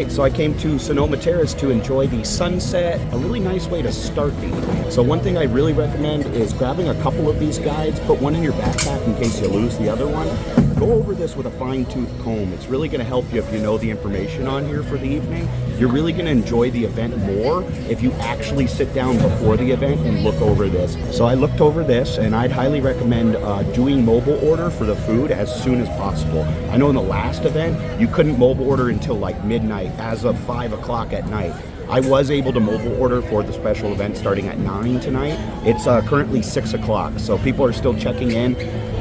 So I came to Sonoma Terrace to enjoy the sunset, a really nice way to start the evening. So one thing I really recommend is grabbing a couple of these guides, put one in your backpack in case you lose the other one. Go over this with a fine-tooth comb. It's really going to help you if you know the information on here for the evening. You're really going to enjoy the event more if you actually sit down before the event and look over this. So I looked over this, and I'd highly recommend doing mobile order for the food as soon as possible. I know in the last event, you couldn't mobile order until like midnight, as of 5 o'clock at night. I was able to mobile order for the special event starting at 9 tonight. It's currently 6 o'clock, so people are still checking in.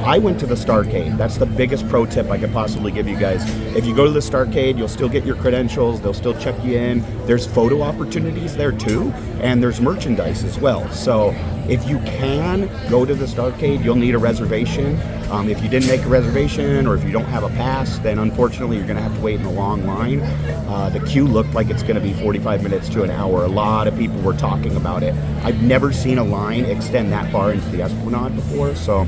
I went to the Starcade. That's the biggest pro tip I could possibly give you guys. If you go to the Starcade, you'll still get your credentials. They'll still check you in. There's photo opportunities there too, and there's merchandise as well. So if you can go to the Starcade, you'll need a reservation. If you didn't make a reservation or if you don't have a pass, then unfortunately you're gonna have to wait in a long line. The queue looked like it's gonna be 45 minutes to an hour. A lot of people were talking about it. I've never seen a line extend that far into the Esplanade before, so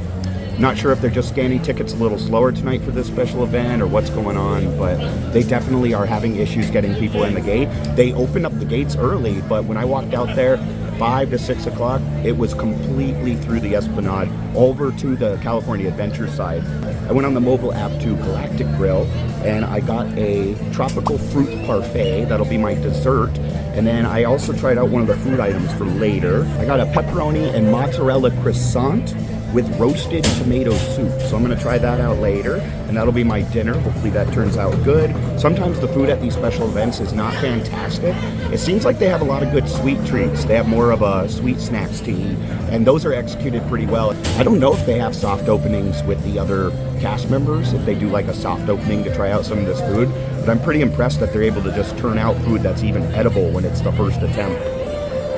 not sure if they're just scanning tickets a little slower tonight for this special event or what's going on, but they definitely are having issues getting people in the gate. They opened up the gates early, but when I walked out there 5 to 6 o'clock, it was completely through the Esplanade over to the California Adventure side. I went on the mobile app to Galactic Grill and I got a tropical fruit parfait. That'll be my dessert. And then I also tried out one of the food items for later. I got a pepperoni and mozzarella croissant with roasted tomato soup. So I'm gonna try that out later, and that'll be my dinner. Hopefully that turns out good. Sometimes the food at these special events is not fantastic. It seems like they have a lot of good sweet treats. They have more of a sweet snacks to eat, and those are executed pretty well. I don't know if they have soft openings with the other cast members, if they do like a soft opening to try out some of this food, but I'm pretty impressed that they're able to just turn out food that's even edible when it's the first attempt.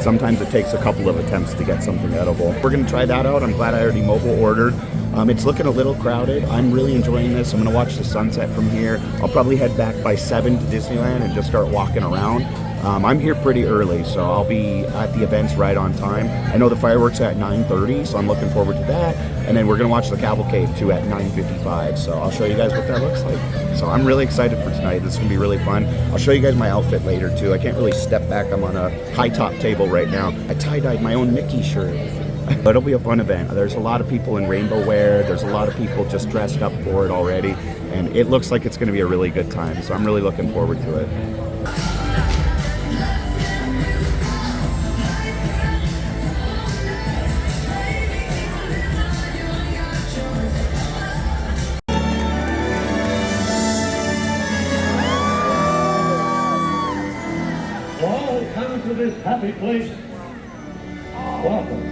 Sometimes it takes a couple of attempts to get something edible. We're gonna try that out. I'm glad I already mobile ordered. It's looking a little crowded. I'm really enjoying this. I'm gonna watch the sunset from here. I'll probably head back by 7 to Disneyland and just start walking around. I'm here pretty early, so I'll be at the events right on time. I know the fireworks are at 9:30, so I'm looking forward to that. And then we're gonna watch the cavalcade too at 9:55, so I'll show you guys what that looks like. So I'm really excited for tonight. This is gonna be really fun. I'll show you guys my outfit later too. I can't really step back. I'm on a high top table right now. I tie-dyed my own Mickey shirt. It'll be a fun event. There's a lot of people in rainbow wear. There's a lot of people just dressed up for it already. And it looks like it's gonna be a really good time. So I'm really looking forward to it. This happy place. Welcome.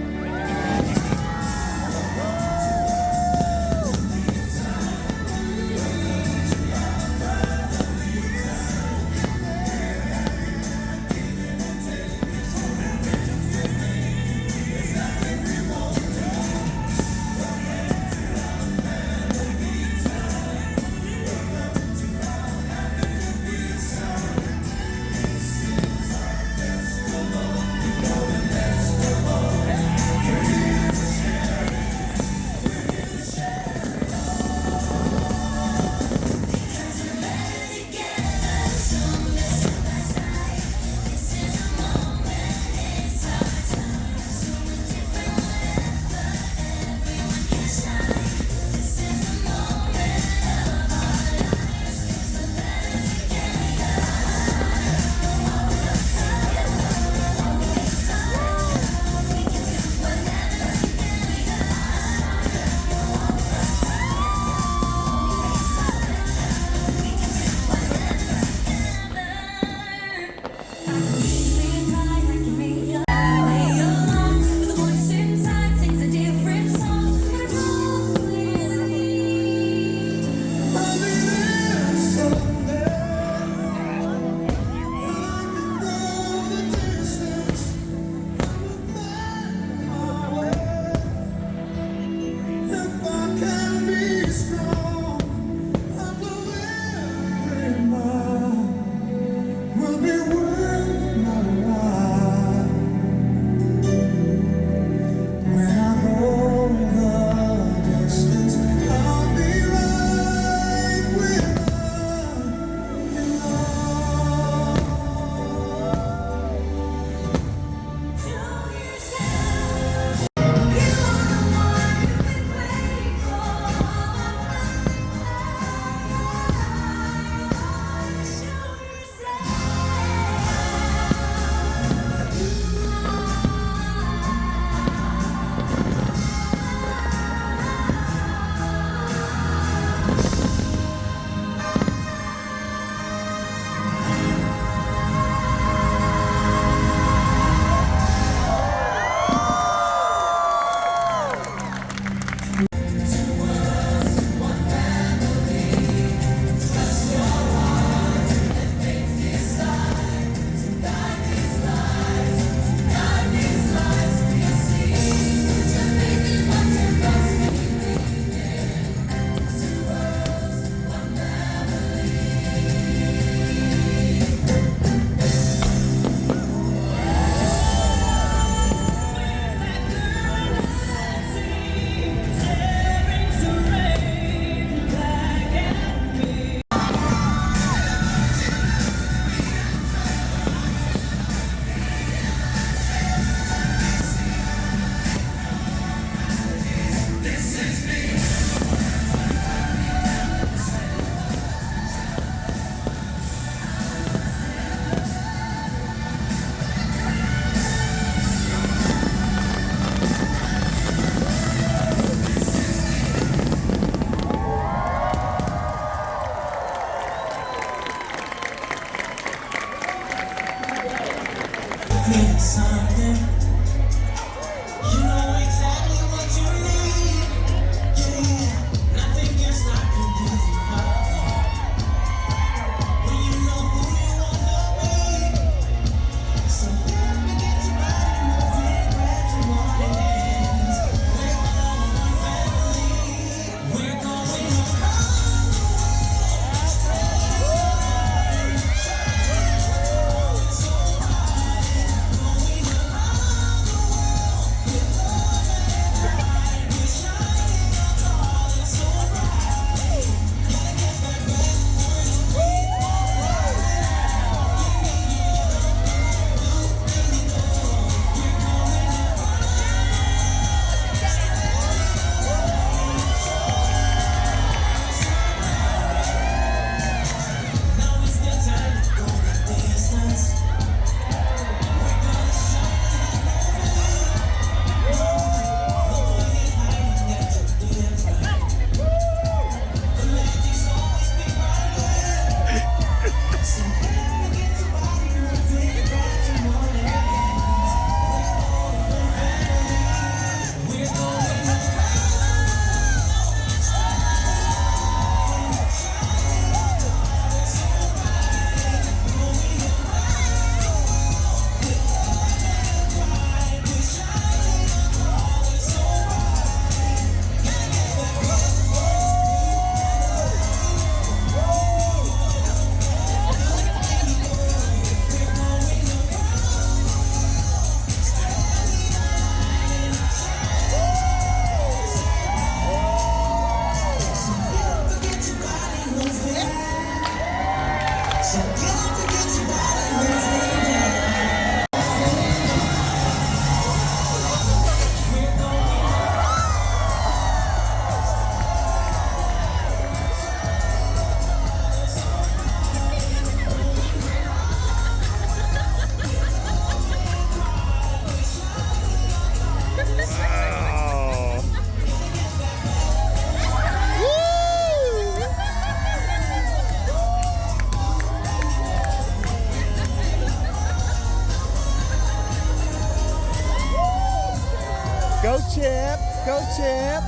champ.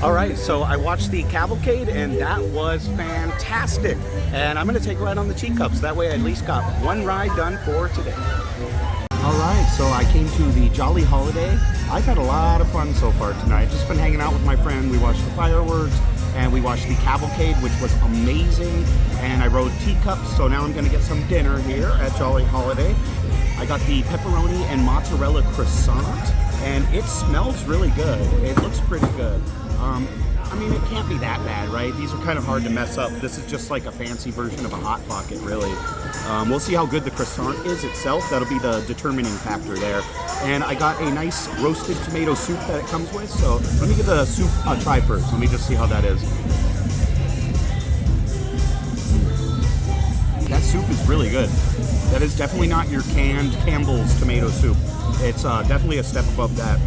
All right, so I watched the cavalcade and that was fantastic. And I'm gonna take a ride on the teacups. That way I at least got one ride done for today. All right, so I came to the Jolly Holiday. I've had a lot of fun so far tonight. Just been hanging out with my friend. We watched the fireworks and we watched the cavalcade, which was amazing. And I rode teacups, so now I'm gonna get some dinner here at Jolly Holiday. I got the pepperoni and mozzarella croissant and it smells really good. It looks pretty good. I mean, it can't be that bad, right? These are kind of hard to mess up. This is just like a fancy version of a Hot Pocket, really. We'll see how good the croissant is itself. That'll be the determining factor there. And I got a nice roasted tomato soup that it comes with. So let me give the soup a try first. Let me just see how that is. That soup is really good. That is definitely not your canned Campbell's tomato soup. It's definitely a step above that.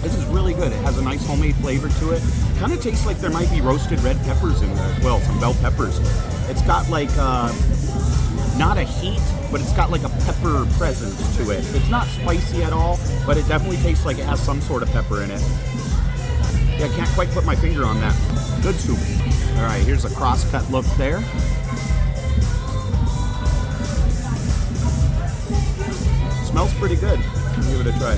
This is really good. It has a nice homemade flavor to it. Kind of tastes like there might be roasted red peppers in there as well, some bell peppers. It's got like, not a heat, but it's got like a pepper presence to it. It's not spicy at all, but it definitely tastes like it has some sort of pepper in it. Yeah, I can't quite put my finger on that. Good soup. All right, here's a cross-cut look there. Smells pretty good. Give it a try.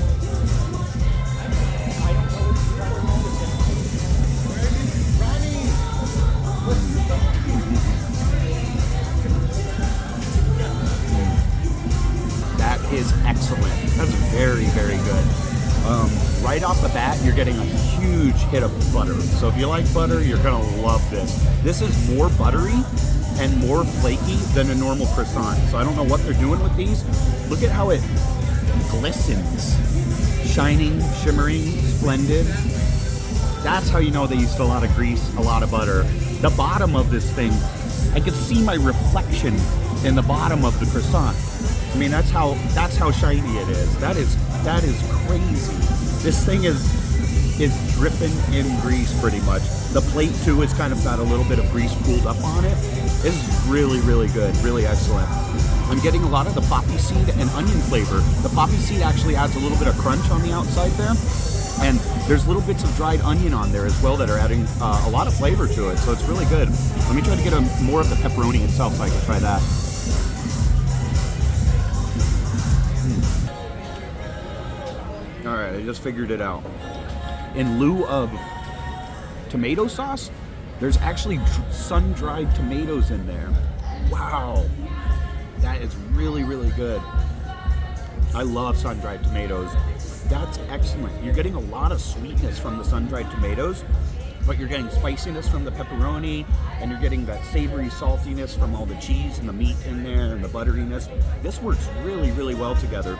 That is excellent. That's very, very good. Right off the bat, you're getting a huge hit of butter. So if you like butter, you're gonna love this. This is more buttery and more flaky than a normal croissant. So I don't know what they're doing with these. Look at how it glistens. Shining, shimmering, splendid. That's how you know they used a lot of grease, a lot of butter. The bottom of this thing, I could see my reflection in the bottom of the croissant. I mean, that's how shiny it is. That is crazy. This thing is dripping in grease pretty much. The plate too has kind of got a little bit of grease pooled up on it. This is really, really good, really excellent. I'm getting a lot of the poppy seed and onion flavor. The poppy seed actually adds a little bit of crunch on the outside there. And there's little bits of dried onion on there as well that are adding a lot of flavor to it. So it's really good. Let me try to get more of the pepperoni itself so I can try that. All right, I just figured it out. In lieu of tomato sauce, there's actually sun-dried tomatoes in there. Wow. That is really, really good. I love sun-dried tomatoes. That's excellent. You're getting a lot of sweetness from the sun-dried tomatoes, but you're getting spiciness from the pepperoni, and you're getting that savory saltiness from all the cheese and the meat in there and the butteriness. This works really, really well together.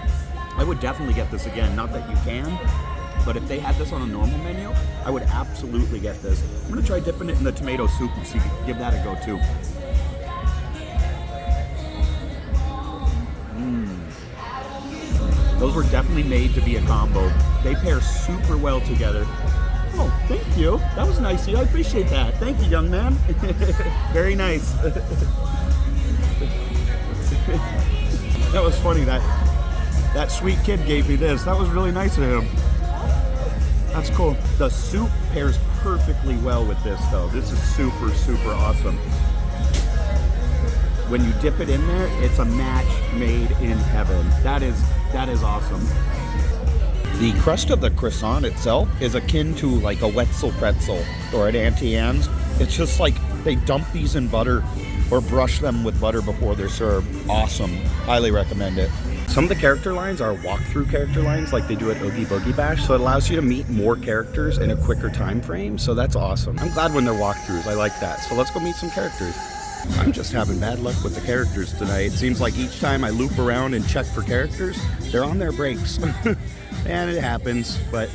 I would definitely get this again. Not that you can, but if they had this on a normal menu, I would absolutely get this. I'm gonna try dipping it in the tomato soup and see, give that a go too. Those were definitely made to be a combo. They pair super well together. Oh, thank you. That was nice of you. I appreciate that. Thank you, young man. Very nice. That was funny. That sweet kid gave me this. That was really nice of him. That's cool. The soup pairs perfectly well with this, though. This is super, super awesome. When you dip it in there, it's a match made in heaven. That is awesome. The crust of the croissant itself is akin to like a Wetzel pretzel or an Auntie Anne's. It's just like they dump these in butter or brush them with butter before they're served. Awesome. Highly recommend it. Some of the character lines are walkthrough character lines like they do at Oogie Boogie Bash, so it allows you to meet more characters in a quicker time frame, so that's awesome. I'm glad when they're walkthroughs. I like that. So let's go meet some characters. I'm just having bad luck with the characters tonight. It seems like each time I loop around and check for characters, they're on their breaks. And it happens, but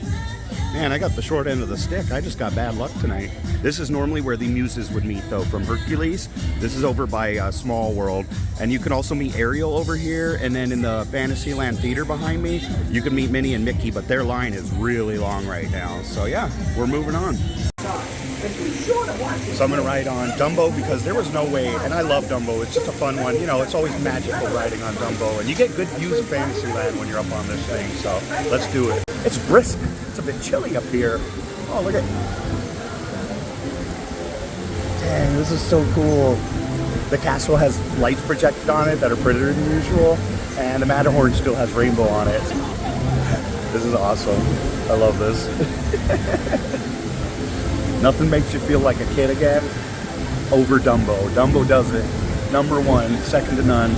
man, I got the short end of the stick. I just got bad luck tonight. This is normally where the muses would meet, though, from Hercules. This is over by Small World. And you can also meet Ariel over here, and then in the Fantasyland Theater behind me, you can meet Minnie and Mickey, but their line is really long right now. So yeah, we're moving on. So I'm gonna ride on Dumbo because there was no way, and I love Dumbo, it's just a fun one. You know, it's always magical riding on Dumbo, and you get good views of Fantasyland when you're up on this thing, so let's do it. It's brisk, it's a bit chilly up here. Oh, look at, dang, this is so cool. The castle has lights projected on it that are prettier than usual, and the Matterhorn still has rainbow on it. This is awesome. I love this. Nothing makes you feel like a kid again over Dumbo. Dumbo does it. Number one, second to none.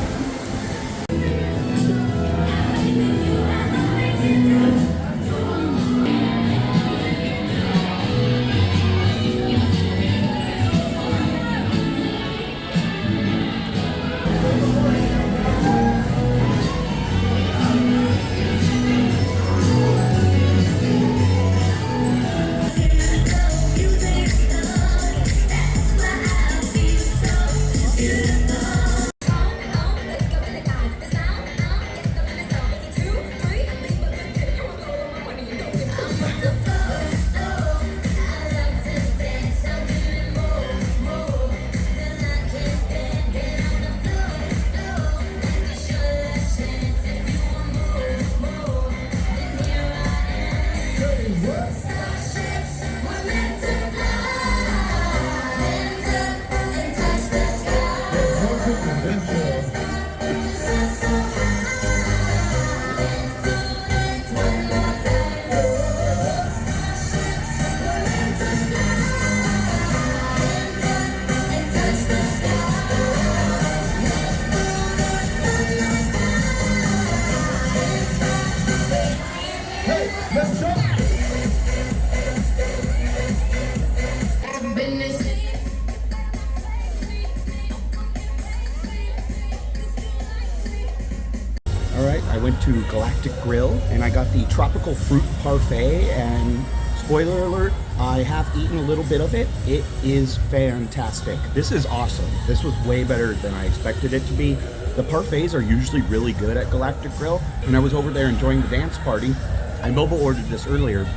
To Galactic Grill, and I got the tropical fruit parfait, and spoiler alert, I have eaten a little bit of it. It is fantastic. This is awesome. This was way better than I expected it to be. The parfaits are usually really good at Galactic Grill, and I was over there enjoying the dance party. I mobile ordered this earlier,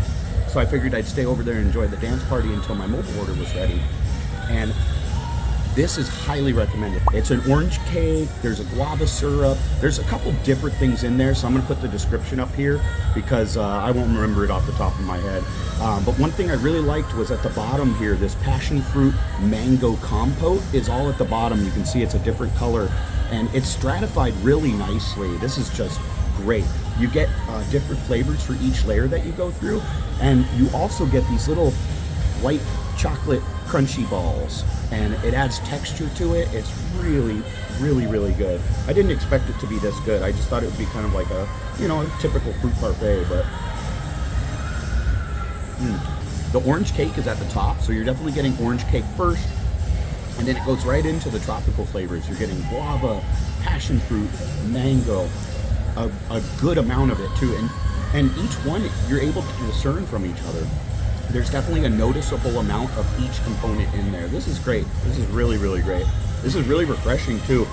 so I figured I'd stay over there and enjoy the dance party until my mobile order was ready. And this is highly recommended. It's an orange cake, there's a guava syrup, there's a couple different things in there, so I'm gonna put the description up here because I won't remember it off the top of my head. But one thing I really liked was at the bottom here, this passion fruit mango compote is all at the bottom. You can see it's a different color, and it's stratified really nicely. This is just great. You get different flavors for each layer that you go through, and you also get these little white chocolate crunchy balls, and it adds texture to it. It's really, really, really good. I didn't expect it to be this good. I just thought it would be kind of like a, you know, a typical fruit parfait, but the orange cake is at the top, so you're definitely getting orange cake first, and then it goes right into the tropical flavors. You're getting guava, passion fruit, mango, a good amount of it too, and each one you're able to discern from each other. There's definitely a noticeable amount of each component in there. This is great. This is really, really great. This is really refreshing too.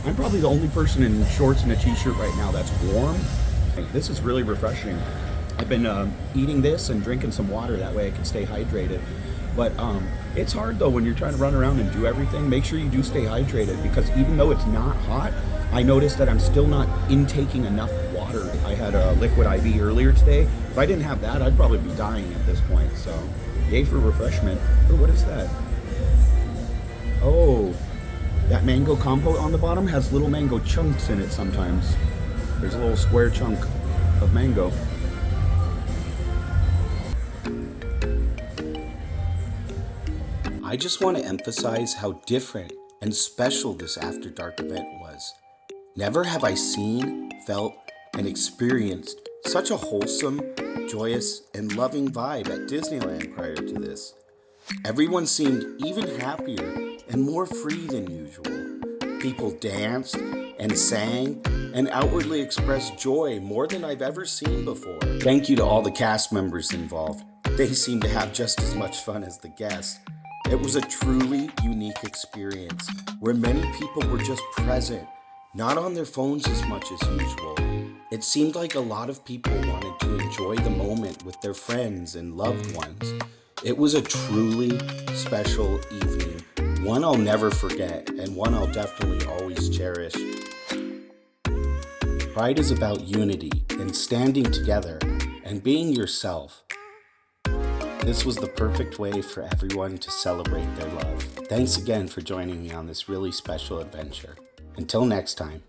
I'm probably the only person in shorts and a t-shirt right now that's warm, This is really refreshing. I've been eating this and drinking some water, that way I can stay hydrated. But it's hard though when you're trying to run around and do everything. Make sure you do stay hydrated, because even though it's not hot, I noticed that I'm still not intaking enough water. I had a liquid IV earlier today. If I didn't have that, I'd probably be dying at this point. So yay for refreshment. Oh, what is that? Oh, that mango compote on the bottom has little mango chunks in it sometimes. There's a little square chunk of mango. I just want to emphasize how different and special this After Dark event was. Never have I seen, felt, and experienced such a wholesome, joyous, and loving vibe at Disneyland prior to this. Everyone seemed even happier and more free than usual. People danced and sang and outwardly expressed joy more than I've ever seen before. Thank you to all the cast members involved. They seemed to have just as much fun as the guests. It was a truly unique experience where many people were just present, not on their phones as much as usual. It seemed like a lot of people wanted to enjoy the moment with their friends and loved ones. It was a truly special evening, one I'll never forget and one I'll definitely always cherish. Pride is about unity and standing together and being yourself. This was the perfect way for everyone to celebrate their love. Thanks again for joining me on this really special adventure. Until next time.